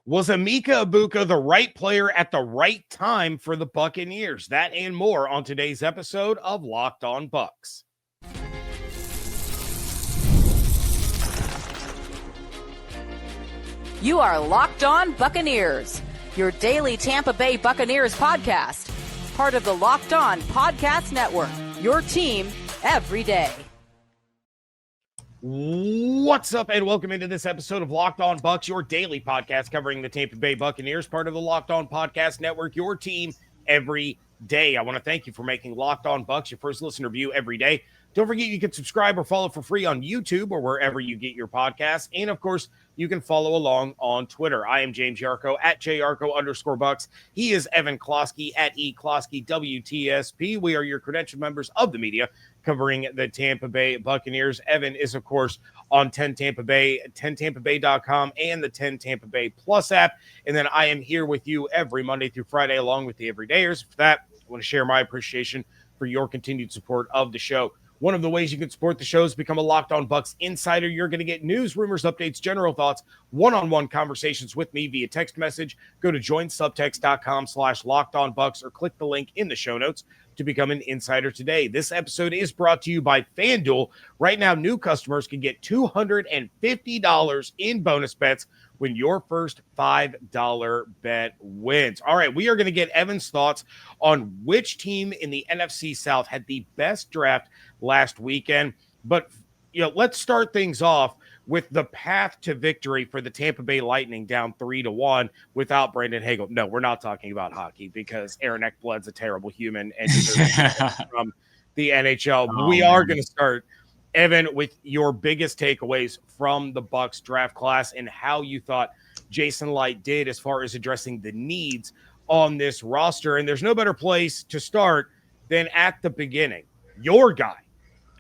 Was Emeka Egbuka the right player at the right time for the Buccaneers? That and more on today's episode of Locked On Bucs. You are Locked On Buccaneers, your daily Tampa Bay Buccaneers podcast. Part of the Locked On Podcast Network, your team every day. What's up, and welcome into this episode of Locked On Bucs, your daily podcast covering the Tampa Bay Buccaneers, part of the Locked On Podcast Network, your team every day. I want to thank you for making Locked On Bucs your first listener view every day. Don't forget you can subscribe or follow for free on YouTube or wherever you get your podcasts. And, of course, you can follow along on Twitter. I am James Yarcho at JYarcho_Bucs. He is Evan Klosky at EKlosky WTSP. We are your credentialed members of the media covering the Tampa Bay Buccaneers. Evan is, of course, on 10 Tampa Bay, 10tampabay.com, and the 10 Tampa Bay Plus app. And then I am here with you every Monday through Friday along with the everydayers. For that, I want to share my appreciation for your continued support of the show. One of the ways you can support the show is become a Locked On Bucs insider. You're going to get news, rumors, updates, general thoughts, one-on-one conversations with me via text message. Go to joinsubtext.com/LockedOnBucs or click the link in the show notes to become an insider today. This episode is brought to you by FanDuel. Right now, new customers can get $250 in bonus bets when your first $5 bet wins. All right, we are going to get Evan's thoughts on which team in the NFC South had the best draft last weekend. But, let's start things off with the path to victory for the Tampa Bay Lightning down 3-1 without Brandon Hagel. No, we're not talking about hockey because Aaron Ekblad's a terrible human and from the NHL. We are going to start, Evan, with your biggest takeaways from the Bucs draft class and how you thought Jason Licht did as far as addressing the needs on this roster. And there's no better place to start than at the beginning. Your guy,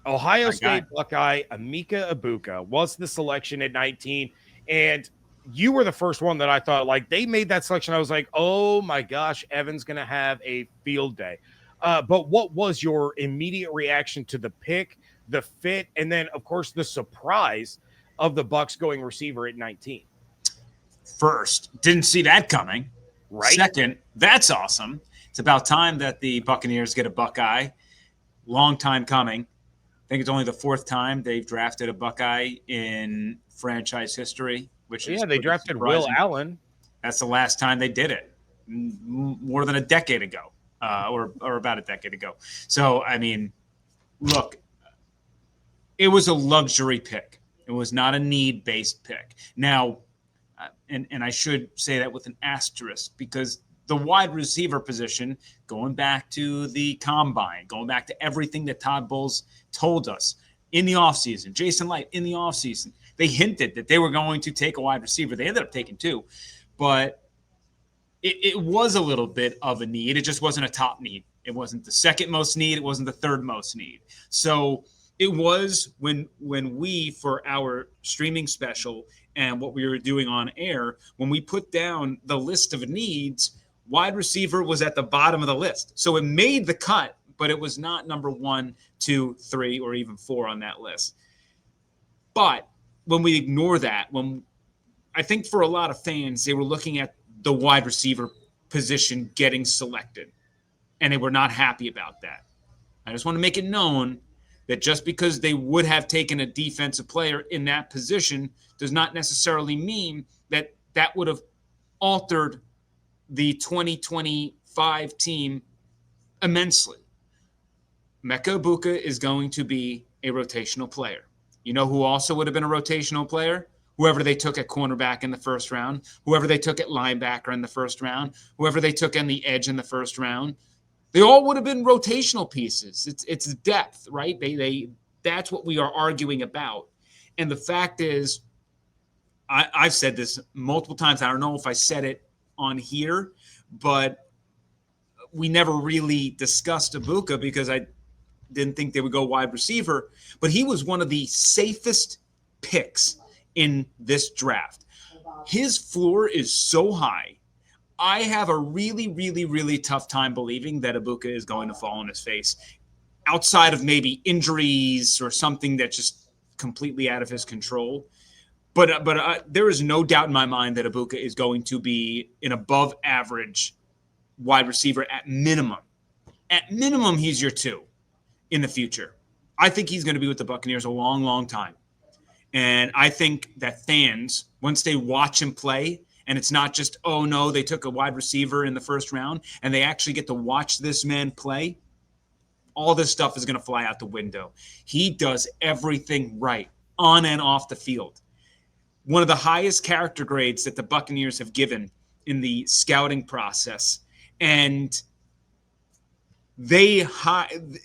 Ohio State Buckeye Emeka Egbuka, was the selection at 19. And you were the first one that I thought, they made that selection. I was like, oh my gosh, Evan's going to have a field day. But what was your immediate reaction to the pick, the fit, and then, of course, the surprise of the Bucs going receiver at 19? First, didn't see that coming. Right. Second, that's awesome. It's about time that the Buccaneers get a Buckeye. Long time coming. I think it's only the fourth time they've drafted a Buckeye in franchise history. They drafted surprising. Will Allen. That's the last time they did it, more than a decade ago, or about a decade ago. So, I mean, look, it was a luxury pick. It was not a need-based pick. Now, and I should say that with an asterisk, because the wide receiver position, going back to the combine, going back to everything that Todd Bowles told us in the offseason, Jason Licht in the offseason, they hinted that they were going to take a wide receiver. They ended up taking two, but it was a little bit of a need. It just wasn't a top need. It wasn't the second most need. It wasn't the third most need. So it was when we, for our streaming special and what we were doing on air, when we put down the list of needs, wide receiver was at the bottom of the list. So it made the cut, but it was not number 1, 2, 3, or even 4 on that list. But when we ignore that, I think for a lot of fans, they were looking at the wide receiver position getting selected, and they were not happy about that. I just want to make it known that just because they would have taken a defensive player in that position does not necessarily mean that that would have altered the 2025 team immensely. Emeka Egbuka is going to be a rotational player. You know who also would have been a rotational player? Whoever they took at cornerback in the first round, whoever they took at linebacker in the first round, whoever they took on the edge in the first round. They all would have been rotational pieces. It's depth, right? That's what we are arguing about. And the fact is, I've said this multiple times. I don't know if I said it on here, but we never really discussed Egbuka because I didn't think they would go wide receiver. But he was one of the safest picks in this draft. His floor is so high. I have a really, really, really tough time believing that Egbuka is going to fall on his face outside of maybe injuries or something that's just completely out of his control. But there is no doubt in my mind that Egbuka is going to be an above average wide receiver at minimum. At minimum, he's your 2 in the future. I think he's going to be with the Buccaneers a long, long time. And I think that fans, once they watch him play, and it's not just, oh, no, they took a wide receiver in the first round, and they actually get to watch this man play, all this stuff is going to fly out the window. He does everything right on and off the field. One of the highest character grades that the Buccaneers have given in the scouting process. And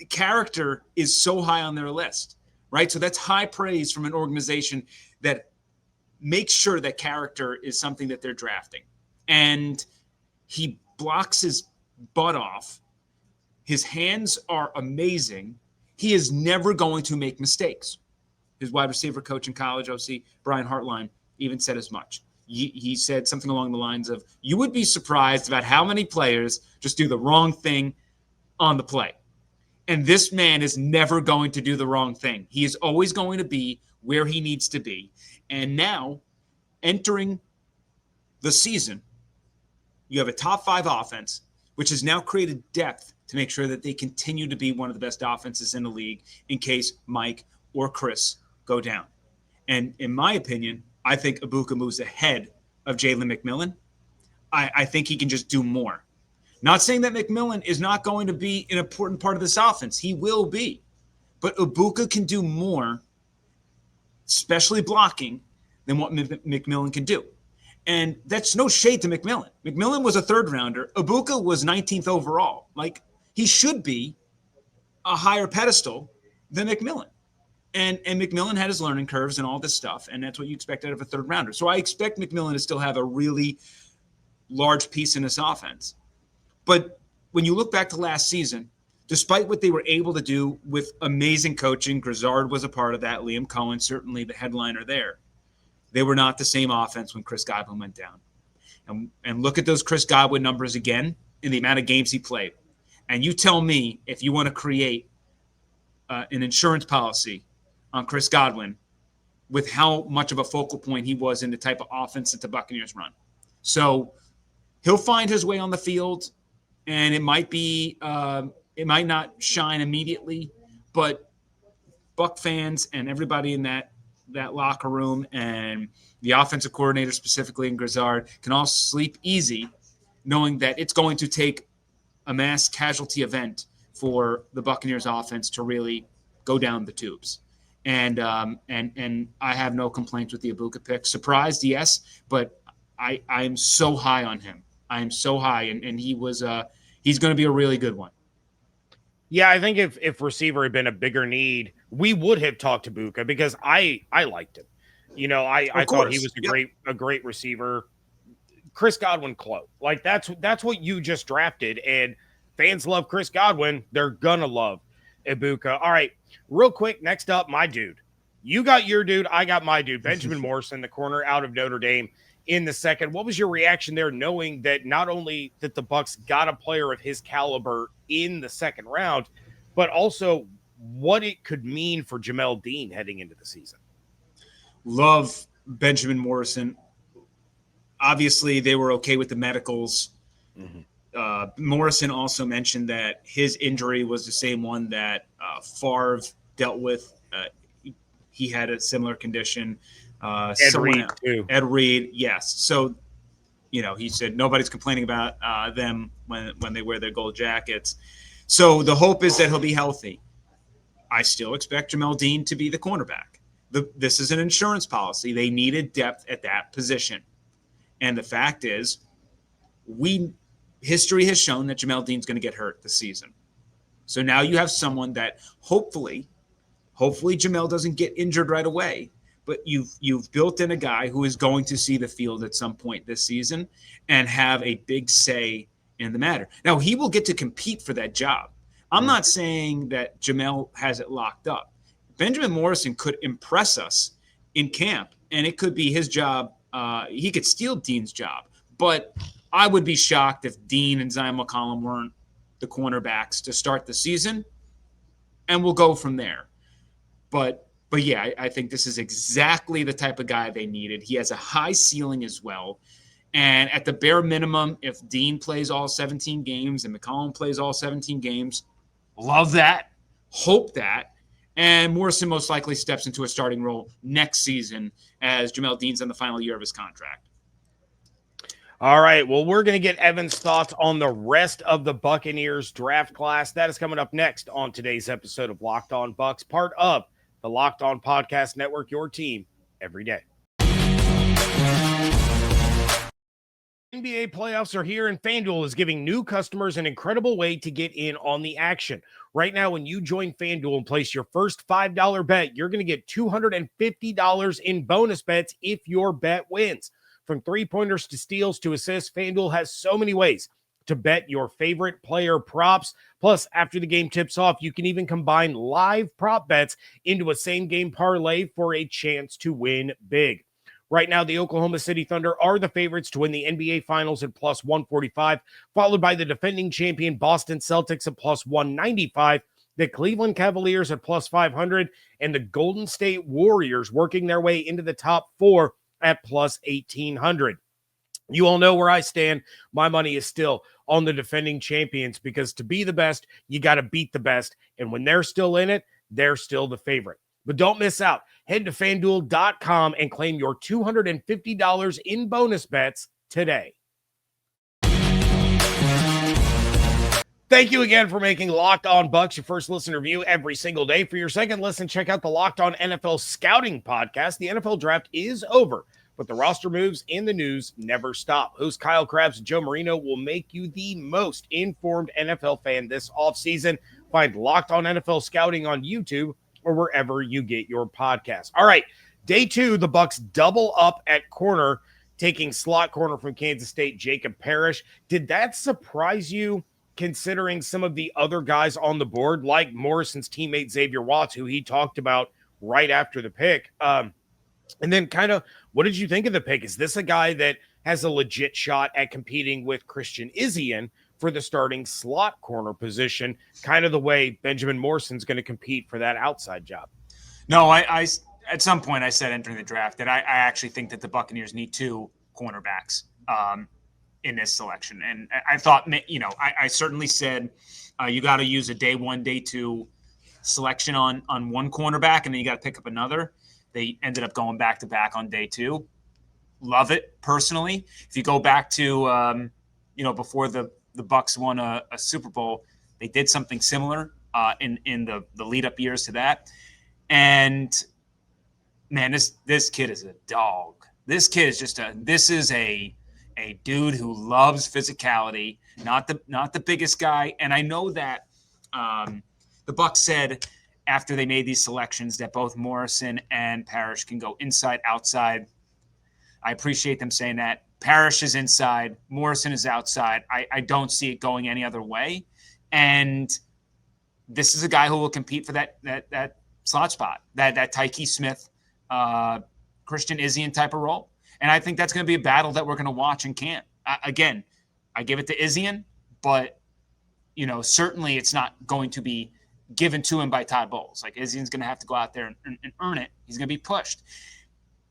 character is so high on their list, right? So that's high praise from an organization that makes sure that character is something that they're drafting. And he blocks his butt off. His hands are amazing. He is never going to make mistakes. His wide receiver coach in college, OC, Brian Hartline, even said as much. He said something along the lines of, you would be surprised about how many players just do the wrong thing on the play. And this man is never going to do the wrong thing. He is always going to be where he needs to be. And now, entering the season, you have a top 5 offense, which has now created depth to make sure that they continue to be one of the best offenses in the league in case Mike or Chris go down. And in my opinion, I think Egbuka moves ahead of Jalen McMillan. I think he can just do more. Not saying that McMillan is not going to be an important part of this offense. He will be. But Egbuka can do more, especially blocking, than what McMillan can do. And that's no shade to McMillan. McMillan was a 3rd rounder. Egbuka was 19th overall. Like, he should be a higher pedestal than McMillan. And McMillan had his learning curves and all this stuff, and that's what you expect out of a 3rd rounder. So I expect McMillan to still have a really large piece in this offense. But when you look back to last season, despite what they were able to do with amazing coaching, Grizzard was a part of that, Liam Cohen, certainly the headliner there, they were not the same offense when Chris Godwin went down. And look at those Chris Godwin numbers again in the amount of games he played. And you tell me if you want to create an insurance policy on Chris Godwin with how much of a focal point he was in the type of offense that the Buccaneers run. So he'll find his way on the field, and it might not shine immediately, but Buck fans and everybody in that locker room and the offensive coordinator specifically in Grizzard can all sleep easy knowing that it's going to take a mass casualty event for the Buccaneers offense to really go down the tubes. And I have no complaints with the Egbuka pick. Surprised, yes, but I'm so high on him. I am so high, and he's going to be a really good one. Yeah, I think if receiver had been a bigger need, we would have talked to Egbuka because I liked him. You know, I thought he was a great receiver. Chris Godwin, close. Like that's what you just drafted, and fans love Chris Godwin. They're gonna love Egbuka. All right, real quick. Next up, my dude. You got your dude. I got my dude. Benjamin Morrison, the corner out of Notre Dame in the second. What was your reaction there, knowing that not only that the Bucs got a player of his caliber in the second round, but also what it could mean for Jamel Dean heading into the season? Love Benjamin Morrison. Obviously, they were okay with the medicals. Mm-hmm. Morrison also mentioned that his injury was the same one that Favre dealt with. He had a similar condition. Ed Reed, too. Ed Reed, yes. So, he said nobody's complaining about them when they wear their gold jackets. So the hope is that he'll be healthy. I still expect Jamel Dean to be the cornerback. This is an insurance policy. They needed depth at that position. And the fact is, history has shown that Jamel Dean's going to get hurt this season. So now you have someone that hopefully Jamel doesn't get injured right away, but you've built in a guy who is going to see the field at some point this season and have a big say in the matter. Now, he will get to compete for that job. I'm not saying that Jamel has it locked up. Benjamin Morrison could impress us in camp, and it could be his job. He could steal Dean's job, but I would be shocked if Dean and Zion McCollum weren't the cornerbacks to start the season, and we'll go from there. But But yeah, I think this is exactly the type of guy they needed. He has a high ceiling as well. And at the bare minimum, if Dean plays all 17 games and McCollum plays all 17 games, love that, hope that. And Morrison most likely steps into a starting role next season as Jamel Dean's in the final year of his contract. All right. Well, we're going to get Evan's thoughts on the rest of the Buccaneers draft class. That is coming up next on today's episode of Locked On Bucs, part of the Locked On Podcast Network, your team every day. NBA playoffs are here, and FanDuel is giving new customers an incredible way to get in on the action. Right now, when you join FanDuel and place your first $5 bet, you're going to get $250 in bonus bets if your bet wins. From three-pointers to steals to assists, FanDuel has so many ways to bet your favorite player props. Plus, after the game tips off, you can even combine live prop bets into a same-game parlay for a chance to win big. Right now, the Oklahoma City Thunder are the favorites to win the NBA Finals at plus 145, followed by the defending champion Boston Celtics at plus 195, the Cleveland Cavaliers at plus 500, and the Golden State Warriors working their way into the top four at plus 1,800. You all know where I stand. My money is still on the defending champions because to be the best, you got to beat the best. And when they're still in it, they're still the favorite. But don't miss out. Head to FanDuel.com and claim your $250 in bonus bets today. Thank you again for making Locked On Bucs your first listen review every single day. For your second listen, check out the Locked On NFL Scouting Podcast. The NFL Draft is over, but the roster moves and the news never stop. Host Kyle Krabs and Joe Marino will make you the most informed NFL fan this offseason. Find Locked On NFL Scouting on YouTube or wherever you get your podcasts. All right, day two, the Bucs double up at corner, taking slot corner from Kansas State, Jacob Parrish. Did that surprise you, considering some of the other guys on the board, like Morrison's teammate Xavier Watts, who he talked about right after the pick? And then kind of, what did you think of the pick? Is this a guy that has a legit shot at competing with Christian Izien for the starting slot corner position, kind of the way Benjamin Morrison's going to compete for that outside job? No, I at some point I said entering the draft that I actually think that the Buccaneers need two cornerbacks in this selection. And I thought, I certainly said you got to use a day one, day two selection on one cornerback, and then you got to pick up another. They ended up going back to back on day two. Love it personally. If you go back to, before the Bucs won a Super Bowl, they did something similar in the lead up years to that. And man, this kid is a dog. This kid is this is a dude who loves physicality, not the biggest guy. And I know that the Bucs said after they made these selections that both Morrison and Parrish can go inside, outside. I appreciate them saying that. Parrish is inside, Morrison is outside. I don't see it going any other way. And this is a guy who will compete for that slot spot, that Tyke Smith, Christian Izien type of role. And I think that's going to be a battle that we're going to watch in camp. Again, I give it to Izien, but certainly it's not going to be given to him by Todd Bowles. Like, Izien's going to have to go out there and earn it. He's going to be pushed.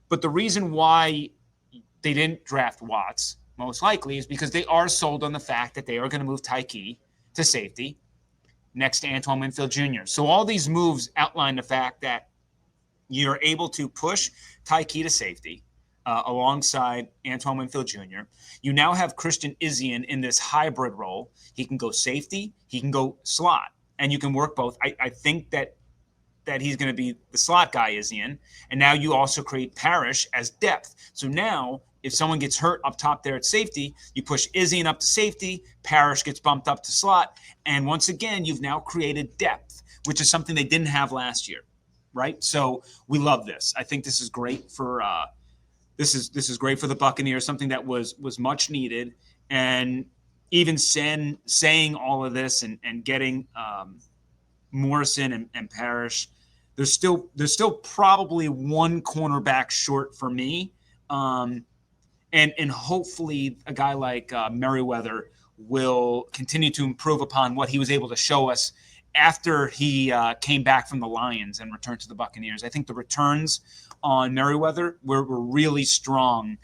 But the reason why they didn't draft Watts, most likely, is because they are sold on the fact that they are going to move Tyke to safety next to Antoine Winfield Jr. So all these moves outline the fact that you're able to push Tyke to safety alongside Antoine Winfield Jr. You now have Christian Izien in this hybrid role. He can go safety, he can go slot, and you can work both. I think that he's going to be the slot guy, Izien, and now you also create Parrish as depth. So now if someone gets hurt up top there at safety, you push Izien up to safety, Parrish gets bumped up to slot, and once again, you've now created depth, which is something they didn't have last year, right? So we love this. I think this is great for this is great for the Buccaneers, something that was much needed. And even saying all of this and getting Morrison and Parrish, there's still probably one cornerback short for me. And hopefully a guy like Merriweather will continue to improve upon what he was able to show us after he came back from the Lions and returned to the Buccaneers. I think the returns on Merriweather were really strong,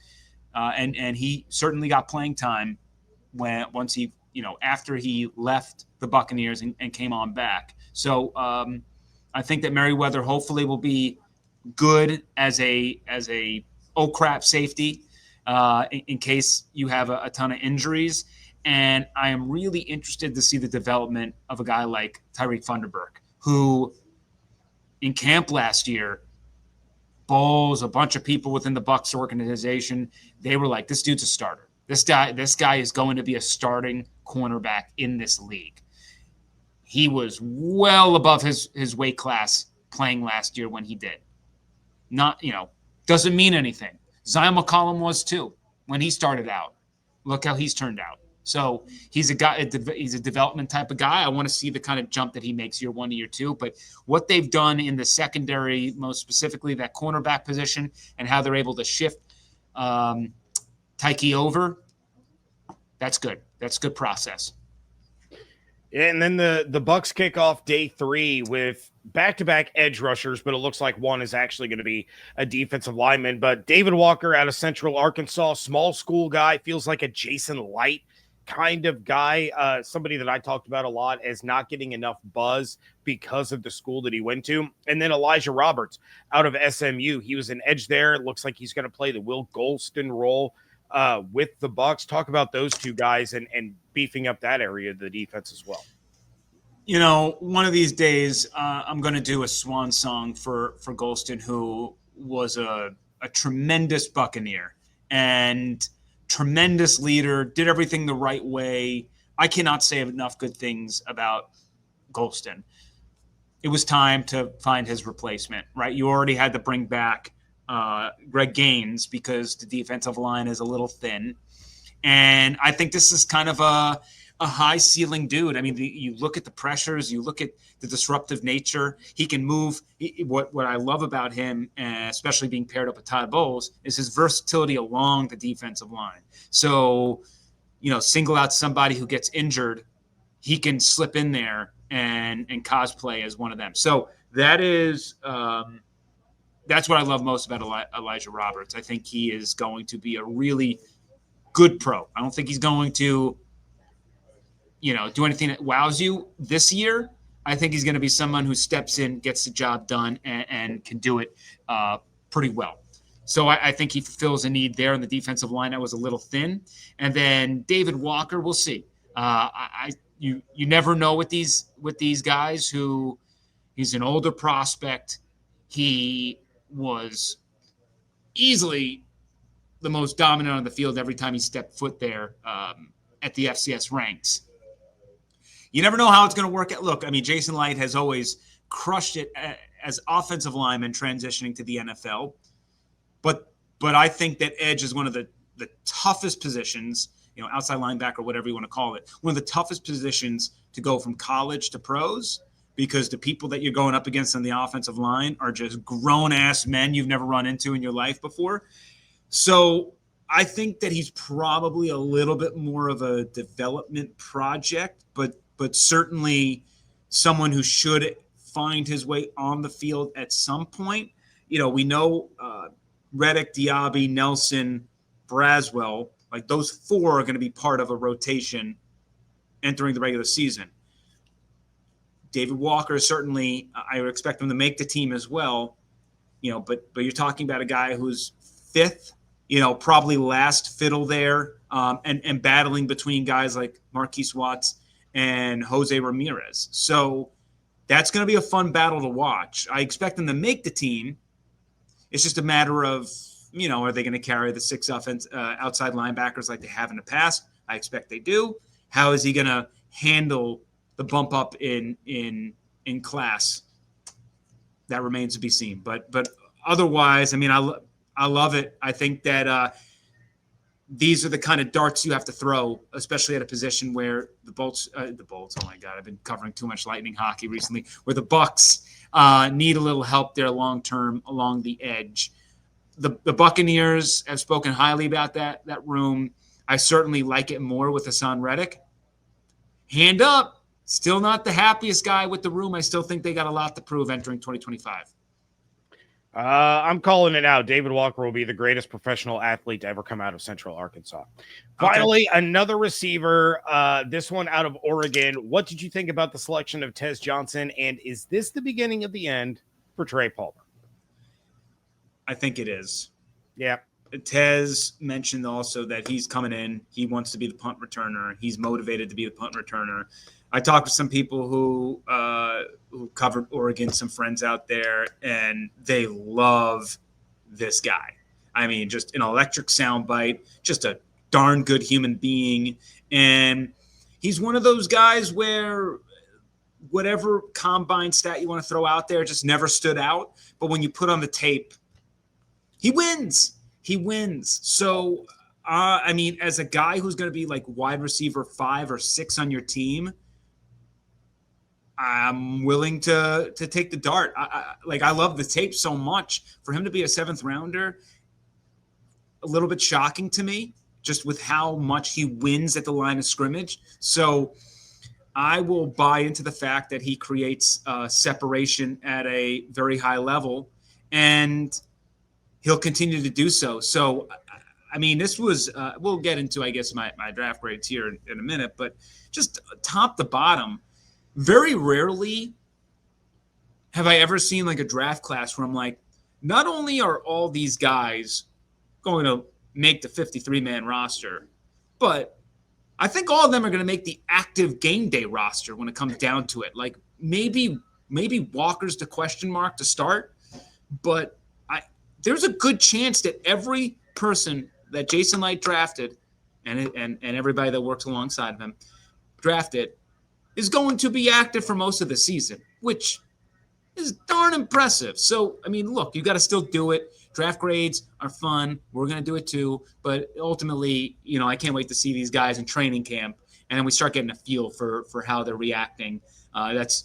and he certainly got playing time once he, after he left the Buccaneers and came on back. So I think that Merriweather hopefully will be good as a oh crap safety in case you have a ton of injuries. And I am really interested to see the development of a guy like Tyreek Funderburk, who in camp last year, Bowles, a bunch of people within the Bucs organization, they were like, this dude's a starter. This guy is going to be a starting cornerback in this league. He was well above his weight class playing last year when he did. Not, doesn't mean anything. Zion McCollum was too when he started out. Look how he's turned out. So he's a development type of guy. I want to see the kind of jump that he makes year 1 to year 2. But what they've done in the secondary, most specifically that cornerback position, and how they're able to shift Tyke over, that's good. That's good process. And then the Bucs kick off day 3 with back-to-back edge rushers, but it looks like one is actually going to be a defensive lineman. But David Walker out of Central Arkansas, small school guy, feels like a Jason Light kind of guy, somebody that I talked about a lot as not getting enough buzz because of the school that he went to. And then Elijah Roberts out of SMU. He was an edge there. It looks like he's going to play the Will Golston role with the Bucs. Talk about those two guys and beefing up that area of the defense as well. One of these days, I'm going to do a swan song for Golston, who was a tremendous Buccaneer and tremendous leader, did everything the right way. I cannot say enough good things about Golston. It was time to find his replacement, right? You already had to bring back Greg Gaines because the defensive line is a little thin. And I think this is kind of a high ceiling dude. I mean, you look at the pressures, you look at the disruptive nature. He can move. What I love about him, especially being paired up with Todd Bowles, is his versatility along the defensive line. So, single out somebody who gets injured, he can slip in there and cosplay as one of them. So that is that's what I love most about Elijah Roberts. I think he is going to be a really good pro. I don't think he's going to do anything that wows you this year. I think he's going to be someone who steps in, gets the job done, and can do it pretty well. So I think he fulfills a need there in the defensive line that was a little thin. And then David Walker, we'll see. You never know with these guys who he's an older prospect. He was easily the most dominant on the field every time he stepped foot there at the FCS ranks. You never know how it's going to work out. Look, I mean, Jason Light has always crushed it as offensive lineman transitioning to the NFL. But I think that edge is one of the toughest positions, outside linebacker, whatever you want to call it, one of the toughest positions to go from college to pros, because the people that you're going up against on the offensive line are just grown-ass men you've never run into in your life before. So I think that he's probably a little bit more of a development project, but certainly someone who should find his way on the field at some point. We know Reddick, Diaby, Nelson, Braswell, like those 4 are going to be part of a rotation entering the regular season. David Walker, certainly, I would expect him to make the team as well, but you're talking about a guy who's 5th, probably last fiddle there, and battling between guys like Marquise Watts and Jose Ramirez. So that's going to be a fun battle to watch. I expect them to make the team. It's just a matter of, are they going to carry the 6 outside linebackers like they have in the past? I expect they do. How is he going to handle the bump up in class? That remains to be seen. But otherwise, I mean, I love it. I think that these are the kind of darts you have to throw, especially at a position where the Bolts, oh my God, I've been covering too much Lightning hockey recently, where the Bucs need a little help there long-term along the edge. The Buccaneers have spoken highly about that room. I certainly like it more with Hassan Reddick. Hand up, Still not the happiest guy with the room. I still think they got a lot to prove entering 2025. I'm calling it now. David Walker will be the greatest professional athlete to ever come out of Central Arkansas. Finally, another receiver, this one out of Oregon. What did you think about the selection of Tez Johnson? And is this the beginning of the end for Trey Palmer? I think it is. Yeah. Tez mentioned also that he's coming in. He wants to be the punt returner. He's motivated to be the punt returner. I talked to some people who covered Oregon, some friends out there, and they love this guy. I mean, just an electric soundbite, just a darn good human being. And he's one of those guys where whatever combine stat you want to throw out there just never stood out. But when you put on the tape, he wins. He wins. So, I mean, as a guy who's going to be like wide receiver 5 or 6 on your team, I'm willing to take the dart. I love the tape so much. For him to be a 7th rounder, a little bit shocking to me, just with how much he wins at the line of scrimmage. So I will buy into the fact that he creates separation at a very high level, and he'll continue to do so. So, I mean, this was we'll get into, I guess, my draft grades here in a minute, but just top to bottom, very rarely have I ever seen like a draft class where I'm like, not only are all these guys going to make the 53-man roster, but I think all of them are going to make the active game day roster when it comes down to it. Like maybe Walker's the question mark to start, but there's a good chance that every person that Jason Light drafted and everybody that works alongside of him drafted is going to be active for most of the season, which is darn impressive. So, I mean, look, you got to still do it. Draft grades are fun. We're going to do it too. But ultimately, you know, I can't wait to see these guys in training camp. And then we start getting a feel for how they're reacting. That's,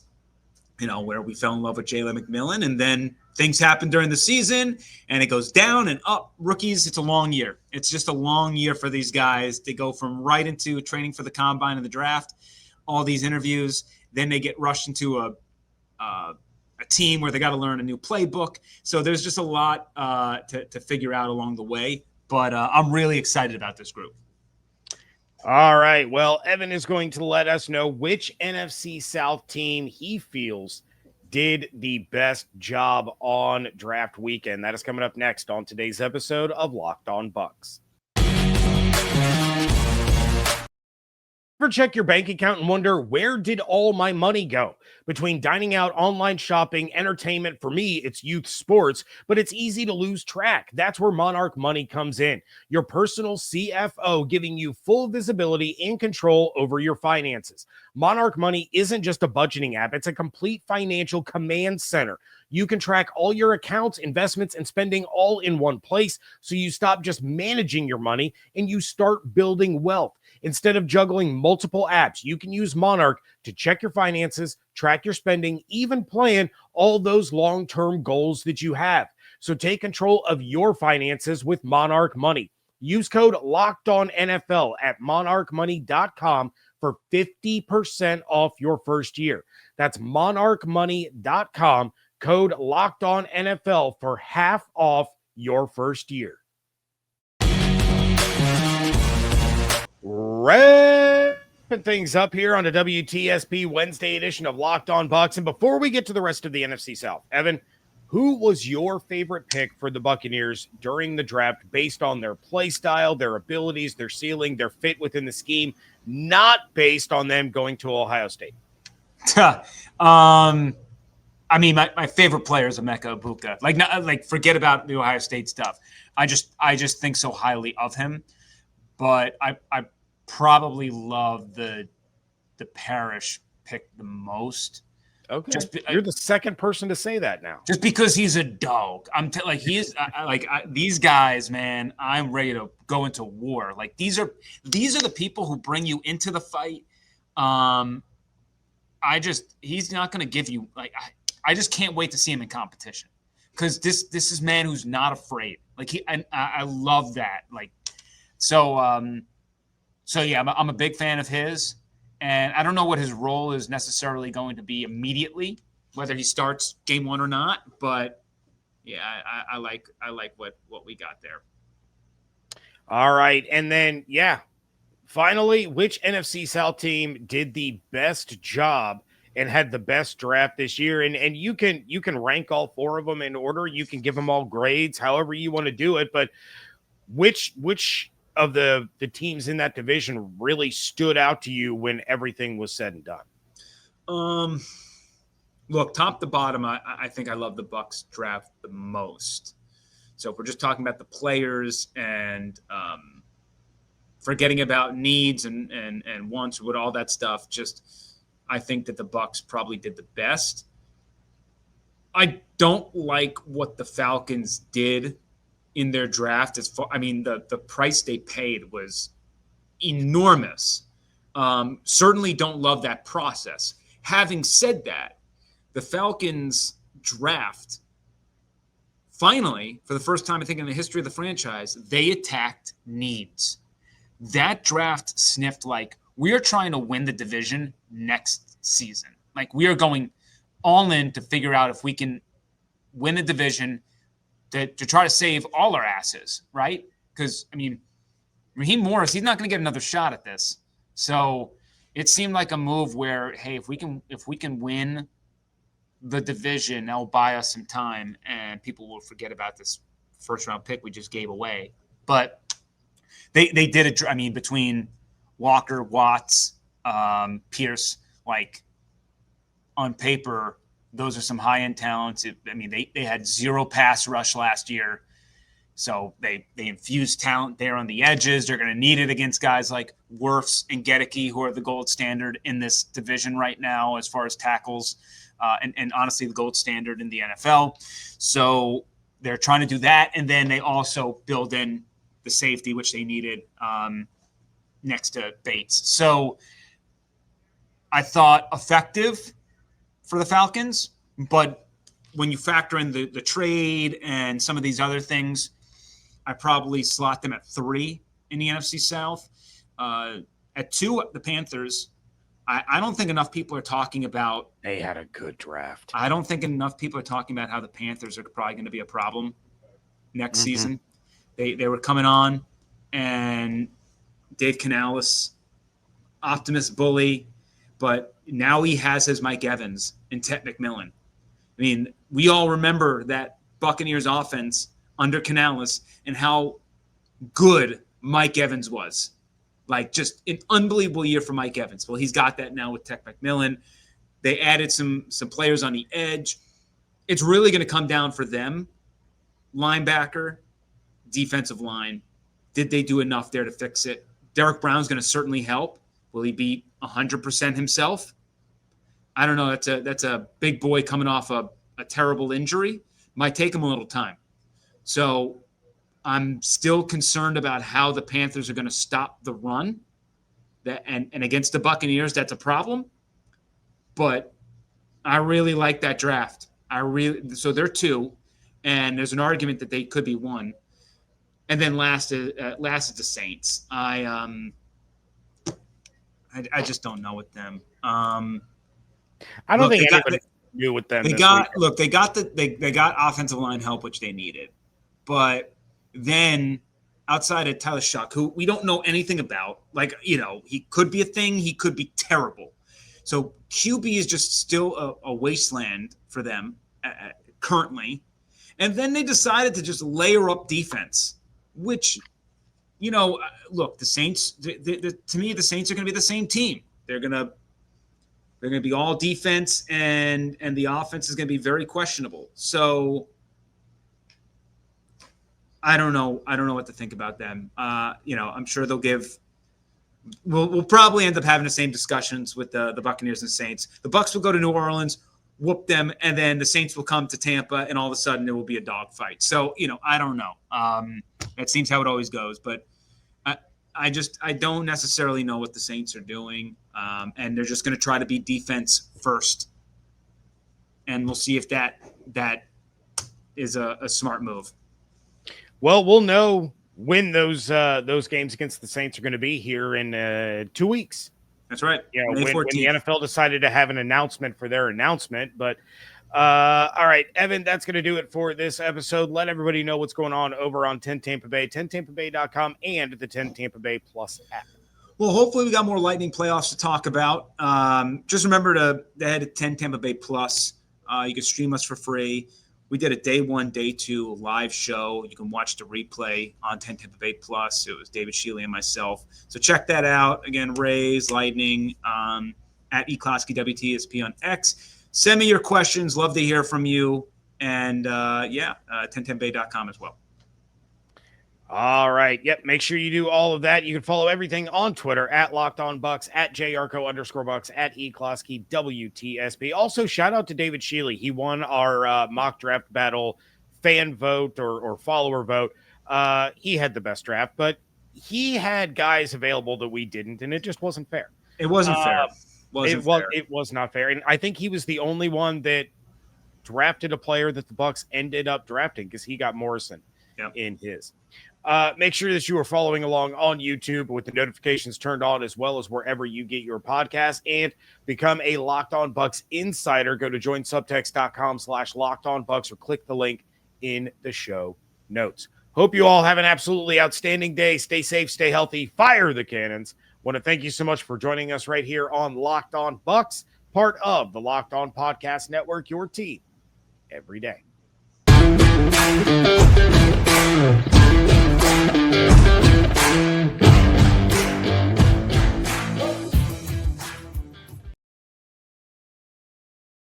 you know, where we fell in love with Jalen McMillan. And then things happen during the season and it goes down and up. Rookies, it's a long year. It's just a long year for these guys. They go from right into training for the combine and the draft, all these interviews. Then they get rushed into a team where they got to learn a new playbook. So there's just a lot to figure out along the way. But I'm really excited about this group. All right. Well, Evan is going to let us know which NFC South team he feels did the best job on draft weekend. That is coming up next on today's episode of Locked On Bucs. Ever check your bank account and wonder, where did all my money go? Between dining out, online shopping, entertainment, for me, it's youth sports, but it's easy to lose track. That's where Monarch Money comes in. Your personal CFO, giving you full visibility and control over your finances. Monarch Money isn't just a budgeting app. It's a complete financial command center. You can track all your accounts, investments, and spending all in one place, so you stop just managing your money and you start building wealth. Instead of juggling multiple apps, you can use Monarch to check your finances, track your spending, even plan all those long-term goals that you have. So take control of your finances with Monarch Money. Use code LOCKEDONNFL at monarchmoney.com for 50% off your first year. That's monarchmoney.com, code LOCKEDONNFL for half off your first year. Wrapping things up here on the WTSP Wednesday edition of Locked On Bucs. And before we get to the rest of the NFC South, Evan, who was your favorite pick for the Buccaneers during the draft based on their play style, their abilities, their ceiling, their fit within the scheme, not based on them going to Ohio State? I mean, my favorite player is Emeka Egbuka. Like forget about the Ohio State stuff. I just think so highly of him. But I probably love the Parrish pick the most. Okay, you're the second person to say that now. Just because he's a dog, these guys, man. I'm ready to go into war. Like these are the people who bring you into the fight. He's not going to give you I just can't wait to see him in competition because this is man who's not afraid. I love that. So yeah, I'm a big fan of his, And I don't know what his role is necessarily going to be immediately, whether he starts game one or not. But yeah, I like what we got there. All right. And then, finally, which NFC South team did the best job and had the best draft this year? And you can rank all four of them in order. You can give them all grades, however you want to do it. But which of the teams in that division really stood out to you when everything was said and done? Look, top to bottom, I think I love the Bucs draft the most. So if we're just talking about the players and forgetting about needs and wants, with all that stuff, I think that the Bucs probably did the best. I don't like what the Falcons did in their draft. The price they paid was enormous. Certainly don't love that process. Having said that, the Falcons draft, finally, for the first time, I think, in the history of the franchise, they attacked needs. That draft sniffed like, we are trying to win the division next season. Like, we are going all in to figure out if we can win the division, to try to save all our asses, right? Because, Raheem Morris, he's not going to get another shot at this. So it seemed like a move where, hey, if we can win the division, that'll buy us some time, and people will forget about this first-round pick we just gave away. But they did it. Between Walker, Watts, Pierce, like, on paper, those are some high-end talents. They had zero pass rush last year, so they infused talent there on the edges. They're going to need it against guys like Wirfs and Gedeke, who are the gold standard in this division right now as far as tackles, and honestly the gold standard in the NFL. So they're trying to do that, and then they also build in the safety, which they needed next to Bates. So I thought effective for the Falcons, but when you factor in the trade and some of these other things, I probably slot them at 3 in the NFC South. At 2, the Panthers. I don't think enough people are talking about. They had a good draft. I don't think enough people are talking about how the Panthers are probably going to be a problem next season. They were coming on, and Dave Canales, optimist bully, but now he has his Mike Evans and Ted McMillan. We all remember that Buccaneers offense under Canales and how good Mike Evans was. Like, just an unbelievable year for Mike Evans. Well, he's got that now with Ted McMillan. They added some players on the edge. It's really going to come down for them. Linebacker, defensive line. Did they do enough there to fix it? Derek Brown's going to certainly help. Will he be 100% himself? I don't know. That's a big boy coming off a terrible injury. Might take him a little time. So I'm still concerned about how the Panthers are going to stop the run. And against the Buccaneers, that's a problem. But I really like that draft. So they're 2, and there's an argument that they could be 1. And then last is the Saints. I just don't know with them. I don't think anybody knew with them. They got offensive line help, which they needed, but then outside of Tyler Shuck, who we don't know anything about, he could be a thing, he could be terrible. So QB is just still a wasteland for them currently. And then they decided to just layer up defense, which, look, the Saints. To me, the Saints are going to be the same team. They're going to be all defense, and the offense is going to be very questionable. So I don't know what to think about them. I'm sure they'll give. We'll probably end up having the same discussions with the Buccaneers and Saints. The Bucs will go to New Orleans, whoop them, and then the Saints will come to Tampa, and all of a sudden it will be a dogfight. So I don't know. That seems how it always goes, but I don't necessarily know what the Saints are doing, and they're just going to try to be defense first, and we'll see if that is a smart move. Well, we'll know when those games against the Saints are going to be here in 2 weeks. That's right. When May the 14th. NFL decided to have an announcement for their announcement. But all right, Evan, that's going to do it for this episode. Let everybody know what's going on over on 10 Tampa Bay, 10tampabay.com, and the 10 Tampa Bay Plus app. Well, hopefully we got more Lightning playoffs to talk about. Just remember to head to 10 Tampa Bay Plus. You can stream us for free. We did a day 1, day 2 live show. You can watch the replay on 10 Tampa Bay Plus. It was David Shealy and myself. So check that out. Again, Rays, Lightning, at eCloskey WTSP on X. Send me your questions. Love to hear from you. And 10tampabay.com as well. All right. Yep. Make sure you do all of that. You can follow everything on Twitter at Locked On Bucs, at Yarcho_Bucs, at eCloskey WTSP. Also, shout out to David Shealy. He won our mock draft battle fan vote or follower vote. He had the best draft, but he had guys available that we didn't, and it just wasn't fair. It wasn't fair. It was not fair. And I think he was the only one that drafted a player that the Bucs ended up drafting because he got Morrison in his. Make sure that you are following along on YouTube with the notifications turned on, as well as wherever you get your podcast, and become a Locked On Bucs insider. Go to joinsubtext.com/LockedOnBucs or click the link in the show notes. Hope you all have an absolutely outstanding day. Stay safe, stay healthy, fire the cannons. Want to thank you so much for joining us right here on Locked On Bucs, part of the Locked On Podcast Network, your team every day.